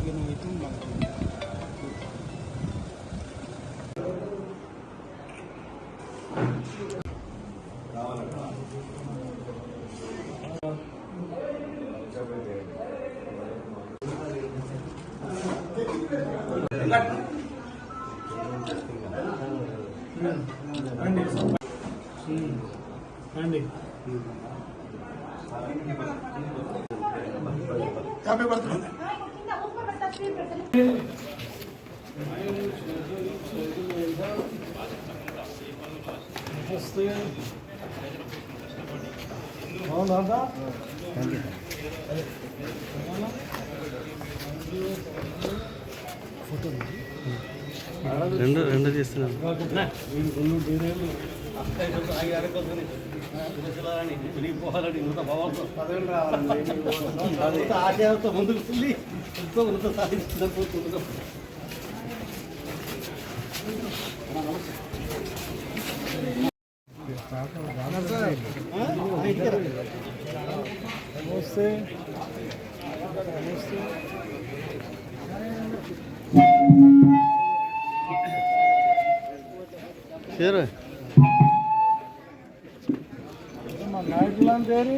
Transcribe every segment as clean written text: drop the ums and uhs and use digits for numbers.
ఆరోగ్యమైతే అండి రెండు తీస్తున్నాను. ఆశయంతో ముందుకు ఎంతో ఉన్నత సాధించిన నమస్తే మా నాయకులని పేరు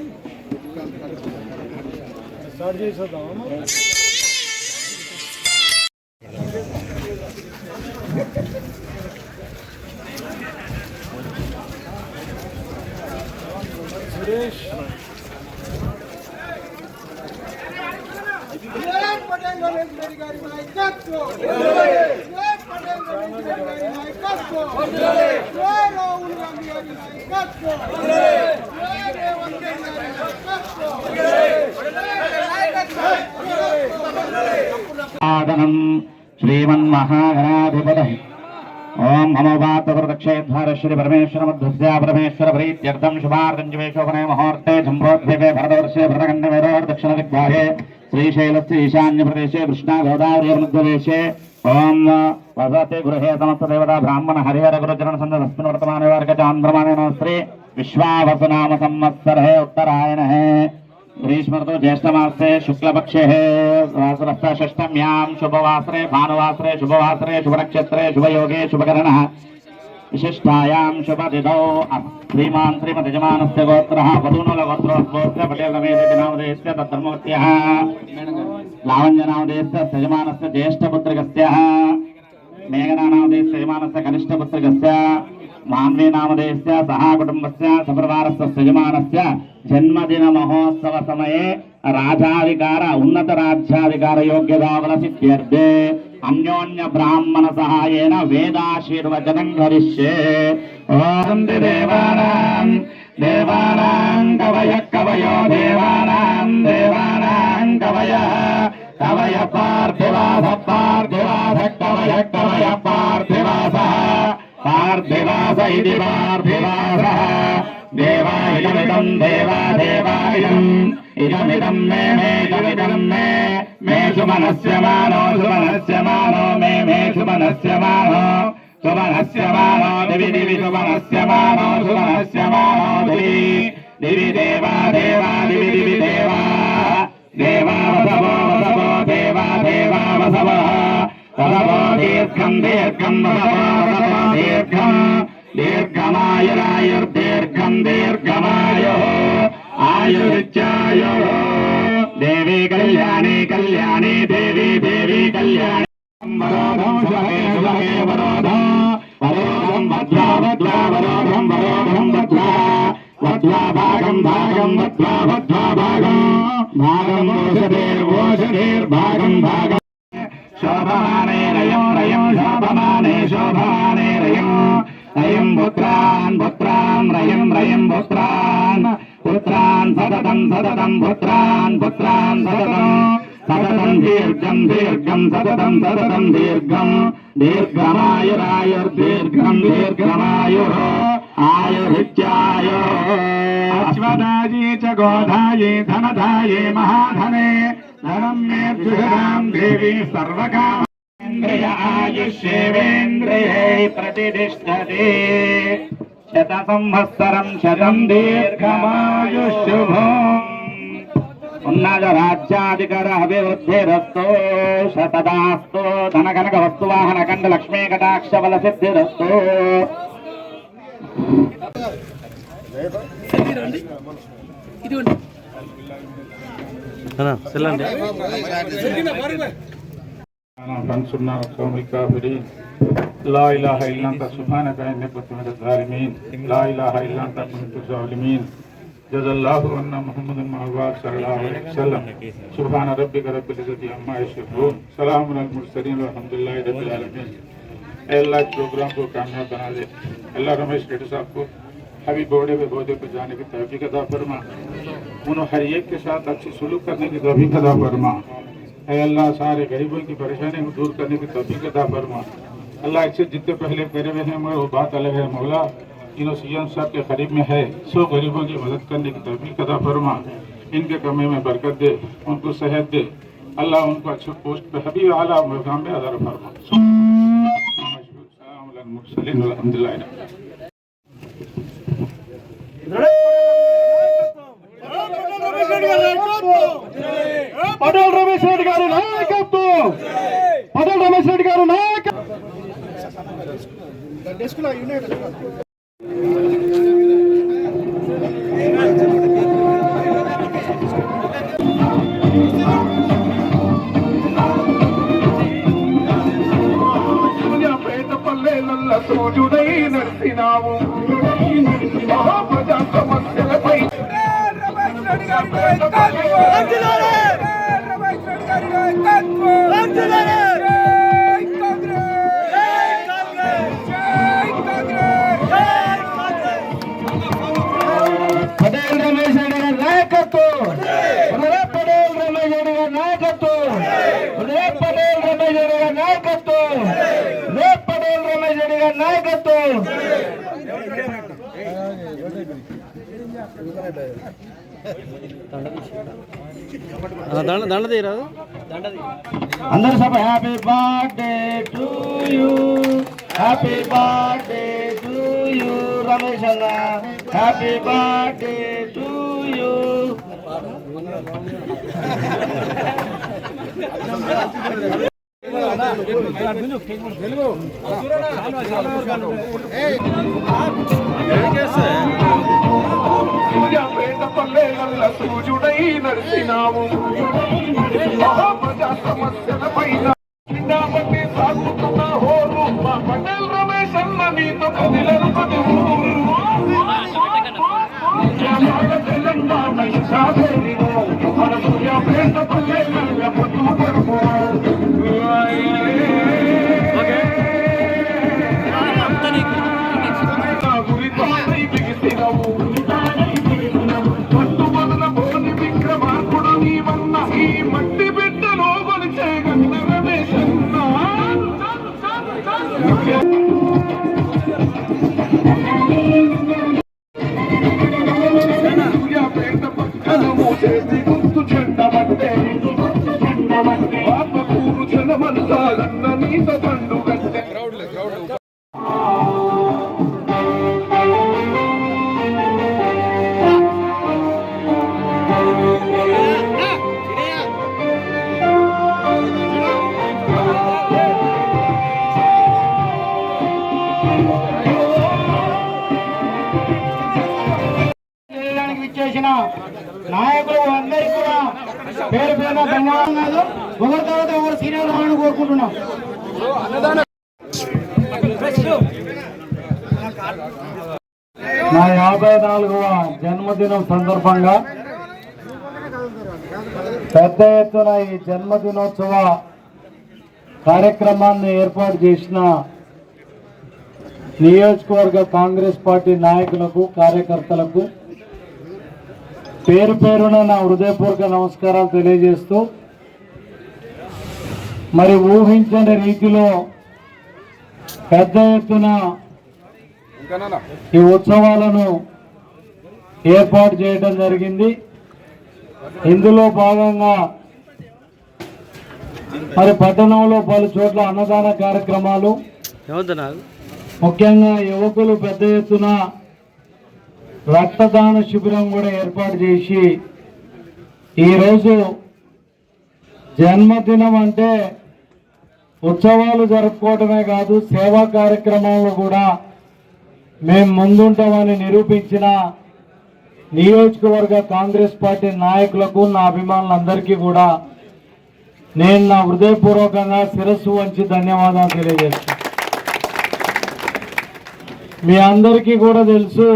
స్టార్ట్ చేసేద్దామా? సురేష్ श्रीमन्महागणाधिपतये ओम नमो वातवरदक्षेद्वार श्री परमेश्वर मध्य परमेश्वर प्रीत्यर्थम शुभार्थं जवेशोपने मुहूर्ते जम्बोद्वीपे भरतवर्षे भरतखण्डमेरोर् दक्षिण दिग्भागे श्रीशैलस्य ईशान्य प्रदेशे कृष्णा गोदावरी मध्यदेशे ओम वसते गृहे समस्त देवता ब्राह्मण हरिहर गुरुचरण सन्निधस्मिन् वर्तमाने वार्गचान्द्रमाने श्री विश्वावसुनाम संवत्सरे उत्तरायणः ग्रीष्मर्तु ज्येष्ठमासे शुक्लपक्षे षष्ठम्यां शुभवासरे भानुवासरे शुभवासरे शुभनक्षत्रे शुभयोगे शुभकरणः विशिष्टायां शुभतिथौ श्रीमान् श्रीमद्यजमानस्य गोत्रः वधूनुलगोत्रोद्भवस्य पटेलमेधि नामधेयस्य तद्धर्मवत्यः लावण्यनामधेयस्य यजमानस्य ज्येष्ठपुत्रकस्य मेघनानामधेयस्य यजमानस्य कनिष्ठपुत्रकस्य मान्वी नामधेयस्य सह कुटुम्बस्य सपरिवारस्य यजमानस्य जन्मदिन महोत्सव समये राजाधिकार उन्नत राज्याधिकार योग्यतावलसिद्ध्यर्थे अन्योन्य ब्राह्मण सहायेन वेदाशीर्वचनं करिष्ये। ओम देवानां देवानां कवयः कवयो देवानां देवानां कवयः कवयः पार्थिवासः पार्थिवासः कवयः कवयः पार्थिवासः पार्थिवास इति पार्थिवासः देवा इदमिदं देवा देवा इदमिदं मे इदमिदं मे सुमनस्य मानो मे सुमनस्य मानो दिवि दिवि सुमनस्य मानो दिवि दिवि देवा देवा दिवि दिवि देवा देवा वसवो वसवो देवा देवा वसवो वसवो दीर्घं दीर्घं वसवो दीर्घं दीर्घमायुरायुर्दीर्घं दीर्घमायुः आयुरित्यायुः देवी कल्याणी कल्याणी देवी देवी कल्याणी वरोधं शुभे शुभे वरोधं वरोधं वध्वा वध्वा वरोधं वरोधं वध्वा वध्वा भागं भागं वध्वा वध्वा भागं भागं वोषधेर्भागं भागं शोभमाने रयं रयं शोभमाने शोभमाने रयं रयं पुत्रान् पुत्रान् रयं रयं पुत्रान् पुत्रान् सततं सततं पुत्रान् पुत्रान् सततं सततं दीर्घं दीर्घं सततं सततं दीर्घं दीर्घमायुरायुर्दीर्घं दीर्घमायुः आयुरित्यायुः अश्वदाये च गोधाये धनधाये महाधने धनं मे द्विषदां देवी सर्वकाम इन्द्रिय आयुष्येवेन्द्रिये प्रतिष्ठते शतसंवत्सरं शतं दीर्घमायुः शुभम् ఉన్నత రాజ్యాధికార అభివృద్ధిరస్తో శతదాస్తో ధనకనక వస్తువాహన కండ లక్ష్మీ కటాక్ష బల సిద్ధిరస్తో. సెల్లండి فانصرنا على القوم الكافرين لا اله الا انت سبحانك اني كنت من الظالمين لا اله الا انت كنت الظالمين جزا الله عنا محمد المعوض صلى الله عليه وسلم سبحان ربك رب العزة عما يصفون سلام على المرسلين والحمد لله رب العالمين. अल्लाह प्रोग्राम को कामयाब बना दे. अल्लाह रमेश रेड्डी साहब को अभी बोर्डे पे बोधे पे जाने की तौफीक अता फरमा. उन्होंने हर एक के साथ अच्छी सुलूक करने की तौफीक अता फरमा. अल्लाह सारे गरीबों की परेशानी को दूर करने की तौफीक अता फरमा. अल्लाह इससे जितने पहले करे हुए हैं मगर वो बात अलग है. मौला इन्हों सीएम साहब के करीब में है, सो गरीबों की मदद करने की तौफीक अता फरमा. इनके कमे में बरकत दे, उनको सेहत दे. अल्लाह उनको अच्छे पोस्ट पे हबीब आला मुकाम में अदा फरमा. పటేల్ రమేష్ రెడ్డి గారి నాయకత్వం, పటేల్ రమేష్ రెడ్డి గారు నాయకత్వం. సూర్యుడై నడిసినావు మహాప్రజా సమస్యలపై పటేల్ రమేష్ రెడ్డి గారి నాయకత్వం, పటేల్ రమేష్ రెడ్డి గారి నాయకత్వం, పటేల్ రమేష్ రెడ్డి గారి నాయకత్వం, పటేల్ రమేష్ రెడ్డి గారి నాయకత్వం. దండ తీయరాదు. అందరూ సభ happy birthday to you, happy birthday to you Ramesh అన్న, హ్యాపీ బర్త్డే టు యూ. సూర్యుడై నడిసినావు మహాప్రజా సమస్యలపైన బట్టి సాగుతున్న హోరు మా పటేల్ రమేష్ అన్న నీతో కదిలను పది ఊరు తెలంగాణ మన సూర్యాపేట పల్లె పొద్దు పడుకో ఈ మట్టి బిడ్డలో కొలిచే గన్న రమేష్ సూర్యాపేట పక్కన మోసేది గుర్తు చెండబట్టే బాపకూరు జనమంతా గన్న నీత పండు గట్టే. చేసిన నాయకులు అందరికీ కూడా పేరు పేరున ధన్యవాదాలు. ఒకరి తర్వాత ఒకరు సీనియర్ రావాలని కోరుకుంటున్నాం. నా 54వ జన్మదినం సందర్భంగా పెద్ద ఎత్తున ఈ జన్మదినోత్సవ కార్యక్రమాన్ని ఏర్పాటు చేసిన నియోజకవర్గ కాంగ్రెస్ పార్టీ నాయకులకు, కార్యకర్తలకు పేరు పేరున నా హృదయపూర్వక నమస్కారాలు తెలియజేస్తూ, మరి ఊహించని రీతిలో పెద్ద ఎత్తున ఈ ఉత్సవాలను ఏర్పాటు చేయడం జరిగింది. ఇందులో భాగంగా మరి పట్టణంలో పలు చోట్ల అన్నదాన కార్యక్రమాలు, ముఖ్యంగా యువకులు పెద్ద ఎత్తున రక్తదాన శిబిరం కూడా ఏర్పాటు చేసి ఈరోజు జన్మదినం అంటే ఉత్సవాలు జరుపుకోవడమే కాదు, సేవా కార్యక్రమాల్లో కూడా మేము ముందుంటామని నిరూపించిన నియోజకవర్గ కాంగ్రెస్ పార్టీ నాయకులకు, నా అభిమానులందరికీ కూడా నేను నా హృదయపూర్వకంగా శిరస్సు వంచి ధన్యవాదాలు తెలియజేస్తాను. మీ అందరికీ కూడా తెలుసు,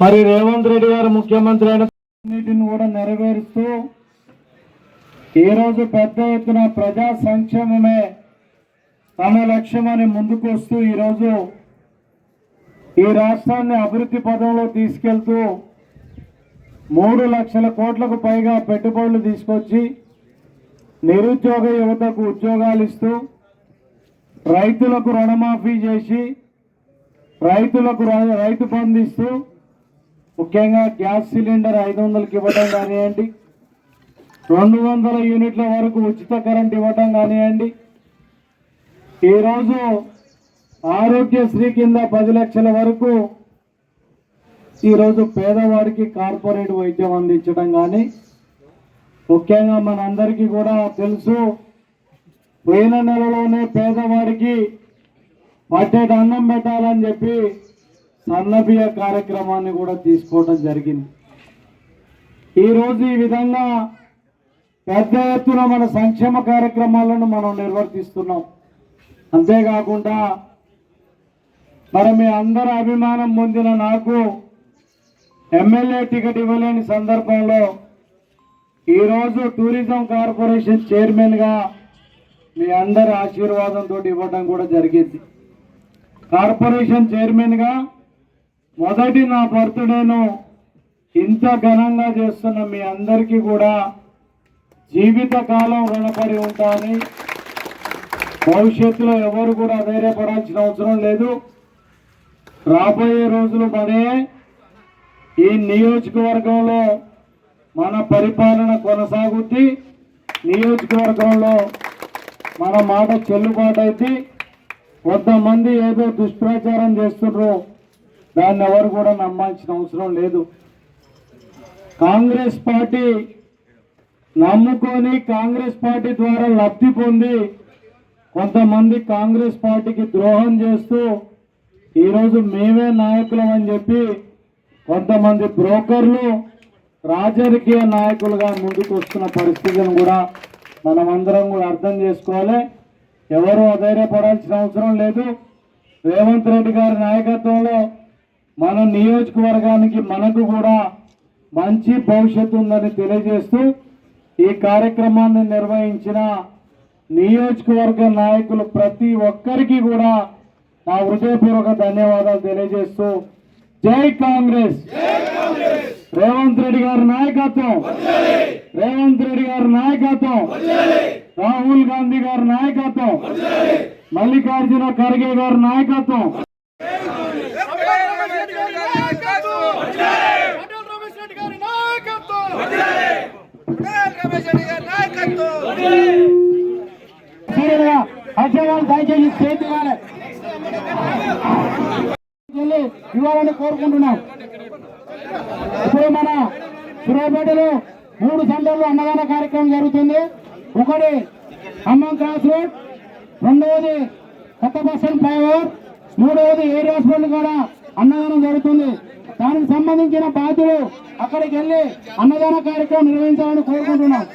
మరి రేవంత్ రెడ్డి గారు ముఖ్యమంత్రి అయిన అన్నిటిని కూడా నెరవేరుస్తూ ఈరోజు పెద్ద ఎత్తున ప్రజా సంక్షేమమే తమ లక్ష్యమని ముందుకు వస్తూ ఈరోజు ఈ రాష్ట్రాన్ని అభివృద్ధి పదంలో తీసుకెళ్తూ 3 లక్షల కోట్లకు పైగా పెట్టుబడులు తీసుకొచ్చి నిరుద్యోగ యువతకు ఉద్యోగాలు ఇస్తూ రైతులకు రుణమాఫీ చేసి రైతులకు రైతు బంధు ఇస్తూ ముఖ్యంగా గ్యాస్ సిలిండర్ 500కి ఇవ్వడం కానివ్వండి, 200 యూనిట్ల వరకు ఉచిత కరెంట్ ఇవ్వడం కానివ్వండి, ఈరోజు ఆరోగ్యశ్రీ కింద 10 లక్షల వరకు ఈరోజు పేదవాడికి కార్పొరేట్ వైద్యం అందించడం కానీ, ముఖ్యంగా మనందరికీ కూడా తెలుసు, పోయిన నెలలోనే పేదవాడికి పట్టేట అన్నం పెట్టాలని చెప్పి సన్నబియ్య కార్యక్రమాన్ని కూడా తీసుకోవడం జరిగింది. ఈరోజు ఈ విధంగా పెద్ద ఎత్తున మన సంక్షేమ కార్యక్రమాలను మనం నిర్వర్తిస్తున్నాం. అంతేకాకుండా మరి మీ అందరి అభిమానం పొందిన నాకు ఎమ్మెల్యే టికెట్ ఇవ్వలేని సందర్భంలో ఈరోజు టూరిజం కార్పొరేషన్ చైర్మన్గా మీ అందరి ఆశీర్వాదంతో ఇవ్వడం కూడా జరిగింది. కార్పొరేషన్ చైర్మన్గా మొదటి నా బర్త్డేను ఇంత ఘనంగా చేస్తున్న మీ అందరికీ కూడా జీవితకాలం రుణపడి ఉంటానని, భవిష్యత్తులో ఎవరు కూడా ధైర్యపడాల్సిన అవసరం లేదు. రాబోయే రోజులు మరే ఈ నియోజకవర్గంలో మన పరిపాలన కొనసాగుద్ది. నియోజకవర్గంలో మన మాట చెల్లుబాటు అయితే, కొంతమంది ఏదో దుష్ప్రచారం చేస్తున్నారు, దాన్ని ఎవరు కూడా నమ్మాల్సిన అవసరం లేదు. కాంగ్రెస్ పార్టీ నమ్ముకొని కాంగ్రెస్ పార్టీ ద్వారా లబ్ధి పొంది కొంతమంది కాంగ్రెస్ పార్టీకి ద్రోహం చేస్తూ ఈరోజు మేమే నాయకులం అని చెప్పి కొంతమంది బ్రోకర్లు రాజకీయ నాయకులుగా ముందుకు వస్తున్న పరిస్థితిని కూడా మనమందరం కూడా అర్థం చేసుకోవాలి. ఎవరు అధైర్యపడాల్సిన అవసరం లేదు. రేవంత్ రెడ్డి గారి నాయకత్వంలో మన నియోజకవర్గానికి మనకు కూడా మంచి భవిష్యత్తు ఉందని తెలియజేస్తూ ఈ కార్యక్రమాన్ని నిర్వహించిన నియోజకవర్గ నాయకులు ప్రతి ఒక్కరికి కూడా నా హృదయపూర్వక ధన్యవాదాలు తెలియజేస్తూ జై కాంగ్రెస్, రేవంత్ రెడ్డి గారి నాయకత్వం, రేవంత్ రెడ్డి గారి నాయకత్వం, రాహుల్ గాంధీ గారి నాయకత్వం, మల్లికార్జున ఖర్గే గారి నాయకత్వం, దయచేసి చేతి ఇవ్వాలని కోరుకుంటున్నాం. ఇప్పుడు మన సూర్యాపేటలో 3 సెంటర్లు అన్నదాన కార్యక్రమం జరుగుతుంది. ఒకటి ఖమ్మం క్రాస్ రోడ్, రెండవది కొత్త బస్ స్టాండ్ ఫ్లైఓవర్, మూడవది ఏరియా హాస్పిటల్ కూడా అన్నదానం జరుగుతుంది. దానికి సంబంధించిన బాధ్యులు అక్కడికి వెళ్ళి అన్నదాన కార్యక్రమం నిర్వహించాలని కోరుకుంటున్నాం.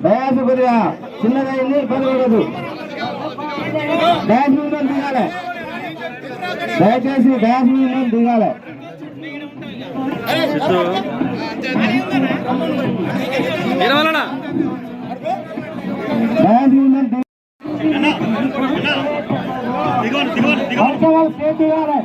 దయాసు కొద్దిగా చిన్నగా అయింది, ఇబ్బంది పడదు. డ్యాన్స్ మీద దిగాలి, దయచేసి డ్యాన్స్ మీద దిగాలి. డ్యాన్స్ మీద దిగాలి.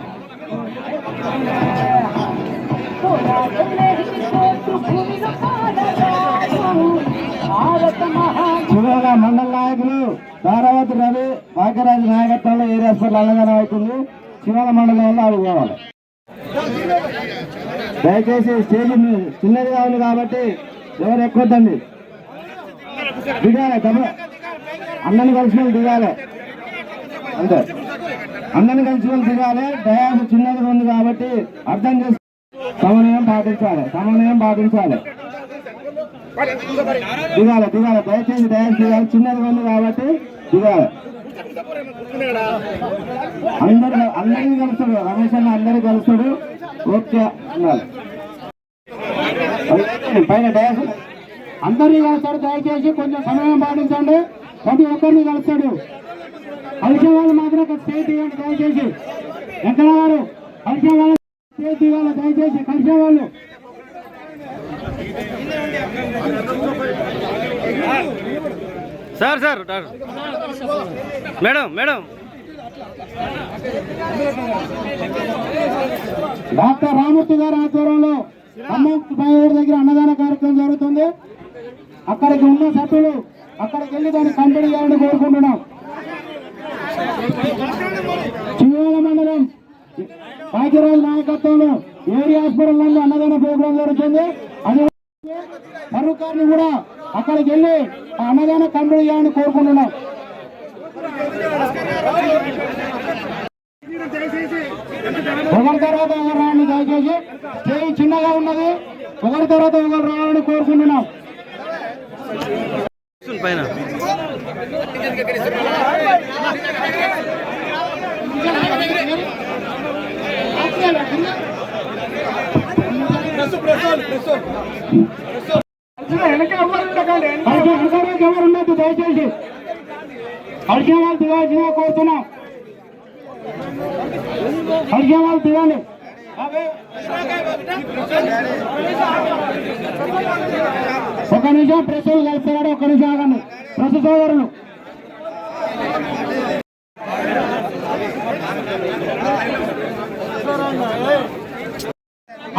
శివగ మండల నాయకులు ధారావతి రవి భాగ్యరాజు నాయకత్వంలో ఏరియా హాస్పిటల్ అన్నదానం అవుతుంది. శివగ మండలంలో అవి పోవాలి. దయచేసి స్టేజ్ చిన్నదిగా ఉంది కాబట్టి ఎవరు ఎక్కువద్దండి, దిగాలి. అన్నని కలిసి దిగాలి, అంతే. అన్నని కలిసి దిగాలి. దయాసు చిన్నదిగా ఉంది కాబట్టి అర్థం చేసుకో. సమన్వయం పాటించాలి, సమన్వయం పాటించాలి. దిగాలి దిగాలి, దయచేసి దిగాలి. చిన్నది ఉంది కాబట్టి దిగాలి. అందరికీ కలుస్తాడు రమేష్ అన్న, అందరికీ కలుస్తాడు. ఓకే పైన డ్యాన్స్ అందరినీ కలుస్తాడు. దయచేసి కొంచెం సమయం పాటించండి. ప్రతి ఒక్కరిని కలుస్తాడు. కలిసే వాళ్ళు మాత్రం స్టేజ్ ఇవ్వండి దయచేసి. ఎక్కడ వారు కలిసే వాళ్ళు స్టేజ్ ఇవ్వాలి దయచేసి. కలిసే వాళ్ళు sir sir madam madam doctor Ramurthy గారి ఆధ్వర్యంలో ఖమ్మం ఫ్లైఓవర్ దగ్గర అన్నదాన కార్యక్రమం జరుగుతుంది. అక్కడికి ఉన్న సభ్యులు అక్కడికి వెళ్ళి దాన్ని కంప్లీట్ చేయాలని కోరుకుంటున్నాం. చివల మండలం భాగ్యరాజు నాయకత్వంలో ఏరియా హాస్పిటల్ నందు అన్నదాన ప్రోగ్రాం జరుగుతుంది. అది ఫరూక్ గారిని కూడా అక్కడికి వెళ్ళి ఆ అన్నదాన కంప్లీట్ చేయాలని కోరుకుంటున్నాం. ఒకరి తర్వాత ఒకరు రావాలని దయచేసి. స్టేజ్ చిన్నగా ఉన్నది, ఒకరి తర్వాత ఒకరు రావాలని కోరుకుంటున్నాం. పైన ఎవరు ఉండద్దు దయచేసి. కలిసే వాళ్ళు దిగాల్సిందిగా కోరుతున్నాం. కలిసే వాళ్ళు దిగాలి. ఒక నిమిషం ప్రెస్ కలుస్తున్నాడు. ఒక నిమిషం ఆగండి ప్రెస్ సోదరులు.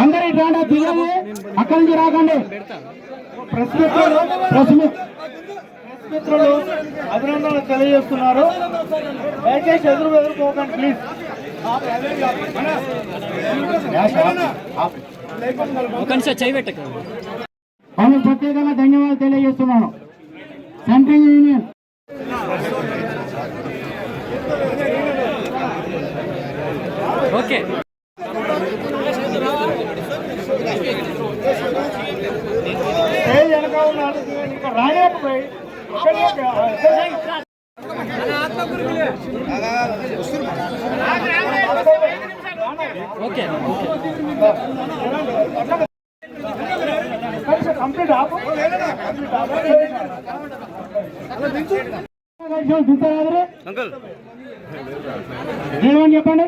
అందరూ ఇట్లా దిగాలి, అక్కడి నుంచి రాకండి. ప్రెస్ మిత్రులు అభినందనలు తెలియజేస్తున్నారు. దయచేసి ఎదురుకోకండి ప్లీజ్. వాళ్ళకి ప్రత్యేకంగా ధన్యవాదాలు తెలియజేస్తున్నాను. సెంట్రింగ్ యూనియన్ ఓకే వెనక ఉన్నాడు ఇంకా రాలేకపోయి ఓకే కంప్లీట్ అంకుల్ ఏమని చెప్పండి.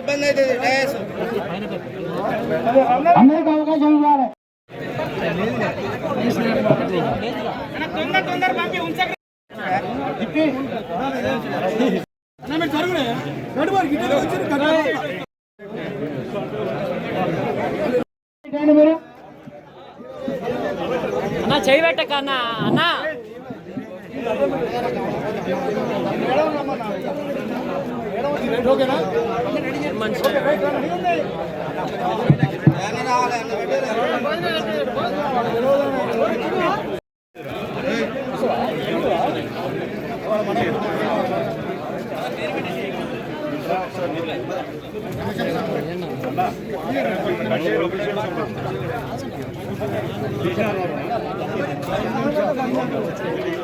ఇబ్బంది అవుతుంది. అందరికి అవకాశం ఇవ్వాలి. మీరు అన్నా చేయి పెట్టక అన్నా అన్నా Thank you.